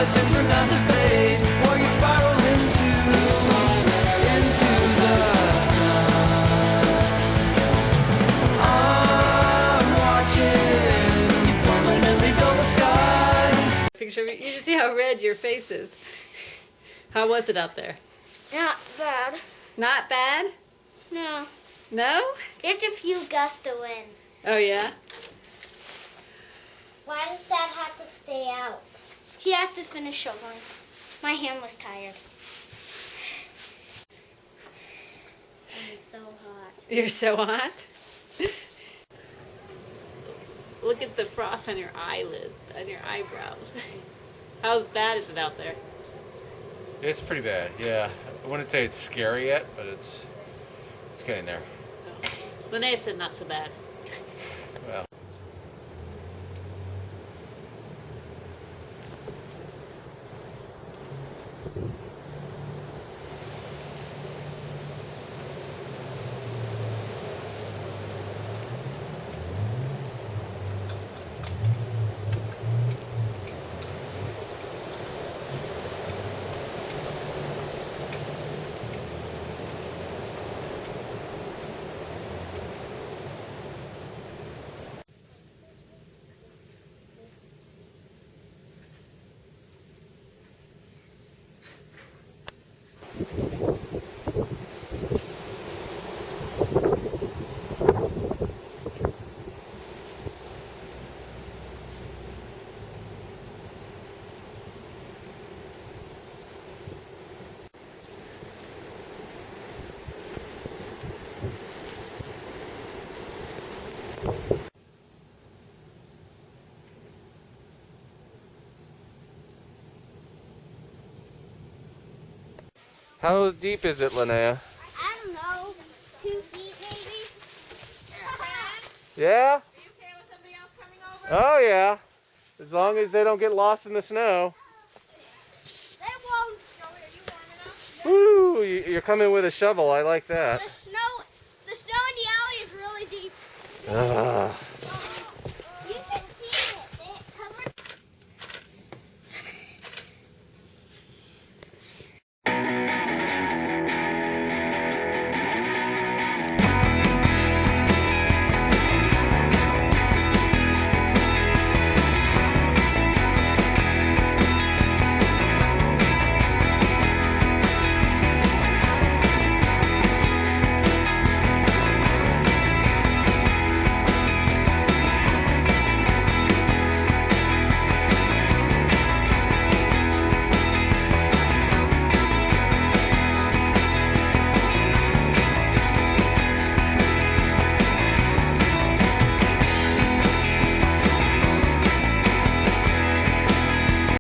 synchronized to fade, while you spiral into the sun. I'm watching you permanently dull the sky. Picture, you can see how red your face is. How was it out there? Not bad. Not bad? No. No? Just a few gusts of wind. Oh yeah? Why does Dad have to stay out? He has to finish shoveling. My hand was tired. I'm so hot. You're so hot? Look at the frost on your eyelid, on your eyebrows. How bad is it out there? It's pretty bad, yeah. I wouldn't say it's scary yet, but it's getting there. Oh. Linnea said not so bad. Well. How deep is it, Linnea? I don't know. 2 feet maybe? Yeah? Are you okay with somebody else coming over? Oh yeah. As long as they don't get lost in the snow. They won't. Are you Woo! warm enough? You're coming with a shovel. I like that. The snow in the alley is really deep. Ah.